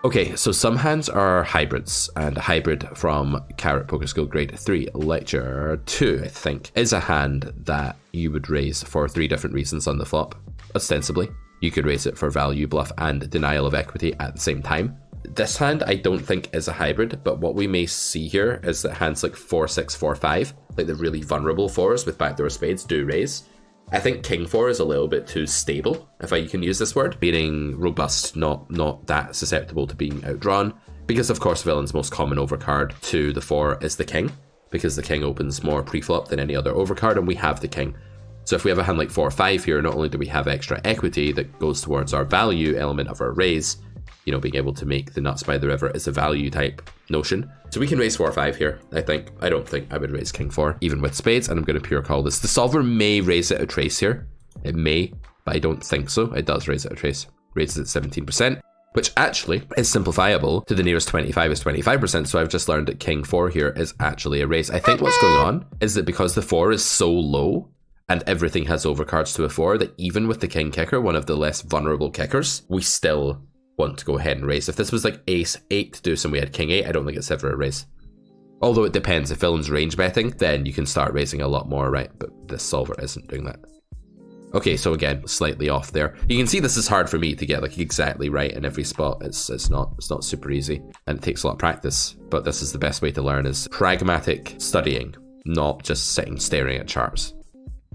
Okay, so some hands are hybrids, and a hybrid from Carrot Poker School Grade 3 Lecture 2, I think, is a hand that you would raise for 3 different reasons on the flop, ostensibly. You could raise it for value, bluff, and denial of equity at the same time. This hand I don't think is a hybrid, but what we may see here is that hands like 4, 6, 4, 5, like the really vulnerable 4s with backdoor spades, do raise. I think King 4 is a little bit too stable, if I can use this word, being robust, not that susceptible to being outdrawn, because of course villain's most common overcard to the 4 is the King, because the King opens more pre-flop than any other overcard, and we have the King. So if we have a hand like 4 or 5 here, not only do we have extra equity that goes towards our value element of our raise, you know, being able to make the nuts by the river is a value type notion. So we can raise 4 or 5 here, I think. I don't think I would raise King 4, even with spades, and I'm going to pure call this. The solver may raise it a trace here. It may, but I don't think so. It does raise it a trace. Raises it 17%, which actually is simplifiable to the nearest 25 is 25%, so I've just learned that King 4 here is actually a raise. I think what's going on is that because the 4 is so low, and everything has overcards to a 4, that even with the King kicker, one of the less vulnerable kickers, we still want to go ahead and raise. If this was like ace 8 deuce and we had king 8, I don't think it's ever a raise. Although it depends, if villain's range betting, then you can start raising a lot more, right? But this solver isn't doing that. Okay, so again, slightly off there. You can see this is hard for me to get like exactly right in every spot. It's not super easy, and it takes a lot of practice, but this is the best way to learn, is pragmatic studying, not just sitting staring at charts.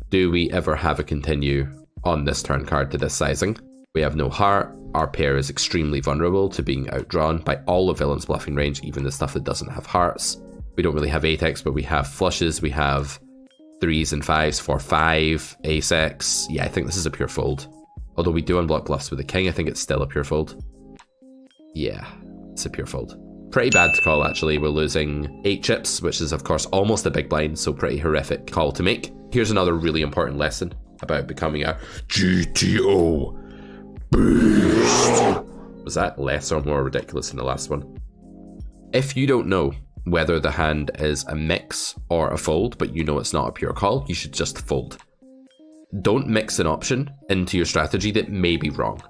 Do we ever have a continue on this turn card to this sizing? We have no heart. Our pair is extremely vulnerable to being outdrawn by all of villain's bluffing range, even the stuff that doesn't have hearts. We don't really have 8x, but we have flushes. We have 3s and 5s for 5, ace-x. Yeah, I think this is a pure fold. Although we do unblock bluffs with the king, I think it's still a pure fold. Yeah, it's a pure fold. Pretty bad to call, actually. We're losing 8 chips, which is, of course, almost a big blind, so pretty horrific call to make. Here's another really important lesson about becoming a GTO beast. Was that less or more ridiculous than the last one? If you don't know whether the hand is a mix or a fold, but you know it's not a pure call, you should just fold. Don't mix an option into your strategy that may be wrong.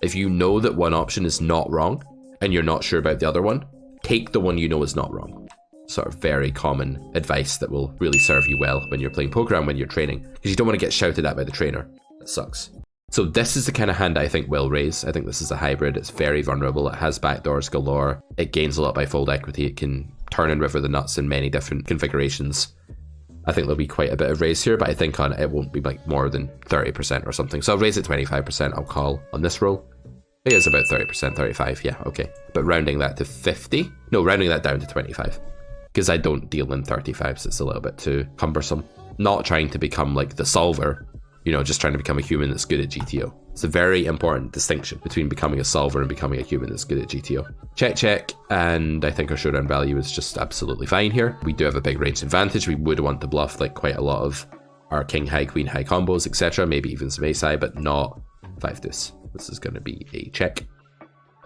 If you know that one option is not wrong and you're not sure about the other one, take the one you know is not wrong. Sort of very common advice that will really serve you well when you're playing poker and when you're training, because you don't want to get shouted at by the trainer. That sucks. So this is the kind of hand I think will raise. I think this is a hybrid. It's very vulnerable. It has backdoors galore. It gains a lot by fold equity. It can turn and river the nuts in many different configurations. I think there'll be quite a bit of raise here, but I think on it won't be like more than 30% or something. So I'll raise it 25%. I'll call on this roll. It is about 30%, 35, yeah, okay. But rounding that to 50? No, rounding that down to 25. Because I don't deal in 35s, it's a little bit too cumbersome. Not trying to become like the solver, you know, just trying to become a human that's good at GTO. It's a very important distinction between becoming a solver and becoming a human that's good at GTO. Check, check, and I think our showdown value is just absolutely fine here. We do have a big range advantage. We would want to bluff like quite a lot of our king high, queen high combos, etc. Maybe even some ace high, but not 5 deuce. This is going to be a check,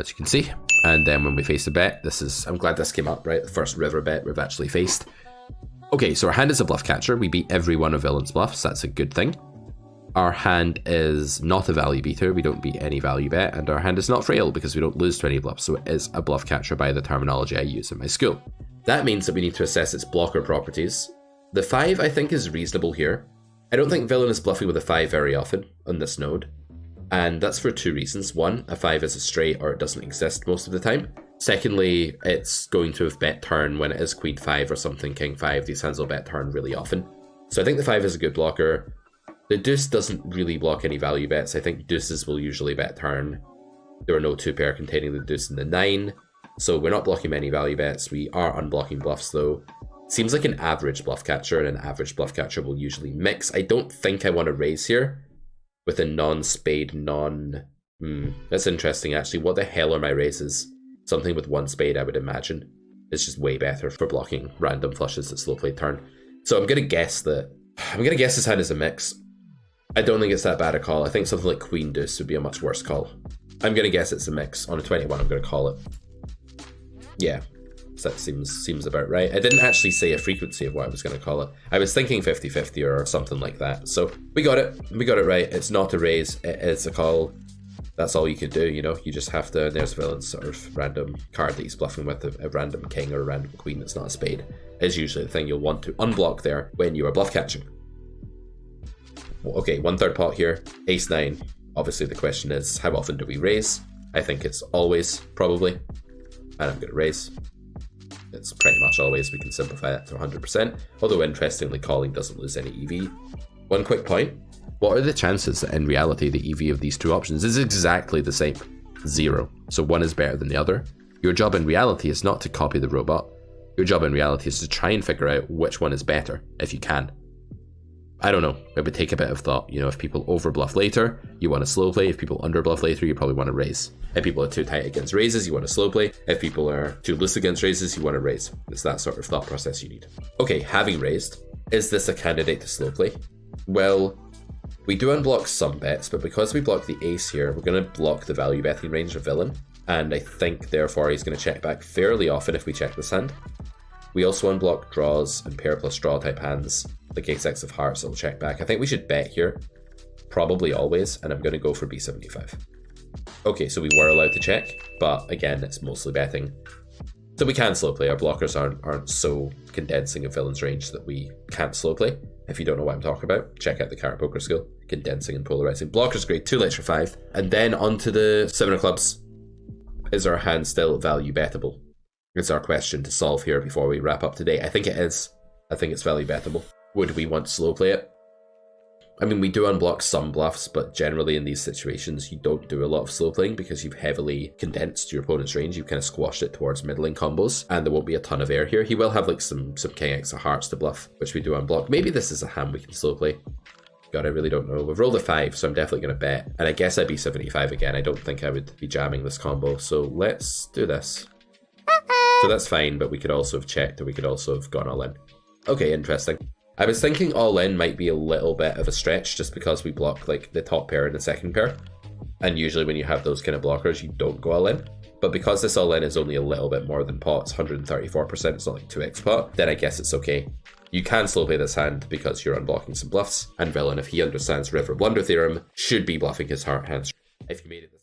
as you can see. And then when we face a bet, this is, I'm glad this came up, right? The first river bet we've actually faced. Okay, so our hand is a bluff catcher. We beat every one of villain's bluffs. That's a good thing. Our hand is not a value beater. We don't beat any value bet. And our hand is not frail because we don't lose to any bluffs. So it is a bluff catcher by the terminology I use in my school. That means that we need to assess its blocker properties. The 5, I think, is reasonable here. I don't think villain is bluffing with a 5 very often on this node. And that's for 2 reasons. One, a 5 is a straight or it doesn't exist most of the time. Secondly, it's going to have bet turn when it is queen 5 or something, king 5. These hands will bet turn really often. So I think the 5 is a good blocker. The deuce doesn't really block any value bets. I think deuces will usually bet turn. There are no 2 pair containing the deuce and the 9. So we're not blocking many value bets. We are unblocking bluffs though. Seems like an average bluff catcher, and an average bluff catcher will usually mix. I don't think I want to raise here with a non-spade, that's interesting actually. What the hell are my raises? Something with 1 spade, I would imagine. It's just way better for blocking random flushes that slow play turn. So I'm gonna guess this hand is a mix. I don't think it's that bad a call. I think something like queen deuce would be a much worse call. I'm gonna guess it's a mix. On a 21, I'm gonna call it. Yeah, so that seems about right. I didn't actually say a frequency of what I was gonna call it. I was thinking 50-50 or something like that. So we got it right. It's not a raise, it is a call. That's all you can do, you know? You just have to, there's villain's sort of random card that he's bluffing with, a random king or a random queen that's not a spade, is usually the thing you'll want to unblock there when you are bluff catching. Well, okay, 1/3 pot here, ace 9. Obviously the question is, how often do we raise? I think it's always, probably, and I'm going to raise. It's pretty much always, we can simplify that to 100%, although interestingly calling doesn't lose any EV. One quick point, what are the chances that in reality the EV of these two options is exactly the same? 0. So one is better than the other. Your job in reality is not to copy the robot. Your job in reality is to try and figure out which one is better, if you can. I don't know, it would take a bit of thought. You know, if people over bluff later, you want to slow play. If people under bluff later, you probably want to raise. If people are too tight against raises, you want to slow play. If people are too loose against raises, you want to raise. It's that sort of thought process you need. Okay, having raised, is this a candidate to slow play? Well, we do unblock some bets, but because we block the ace here, we're going to block the value betting range of villain. And I think therefore he's going to check back fairly often if we check this hand. We also unblock draws and pair plus draw type hands, like ace-x of hearts that will check back. I think we should bet here, probably always, and I'm going to go for b75. Okay, so we were allowed to check, but again, it's mostly betting. So we can slow play. Our blockers aren't so condensing of villain's range that we can't slow play. If you don't know what I'm talking about, check out the Carrot Poker skill. Condensing and polarizing. Blockers great, 2 lecture 5. And then onto the 7 of clubs. Is our hand still value bettable? It's our question to solve here before we wrap up today. I think it is. I think it's value bettable. Would we want to slow play it? I mean, we do unblock some bluffs, but generally in these situations, you don't do a lot of slow playing because you've heavily condensed your opponent's range. You've kind of squashed it towards middling combos, and there won't be a ton of air here. He will have like some king x of hearts to bluff, which we do unblock. Maybe this is a hand we can slow play. God, I really don't know. We've rolled a 5, so I'm definitely going to bet. And I guess I'd be 75 again. I don't think I would be jamming this combo, so let's do this. So that's fine, but we could also have checked, or we could also have gone all in. Okay, interesting. I was thinking all in might be a little bit of a stretch just because we block like the top pair and the second pair. And usually when you have those kind of blockers, you don't go all in. But because this all in is only a little bit more than pot, it's 134%, it's not like 2x pot, then I guess it's okay. You can slow play this hand because you're unblocking some bluffs, and villain, if he understands River Blunder theorem, should be bluffing his heart hands. If you made it this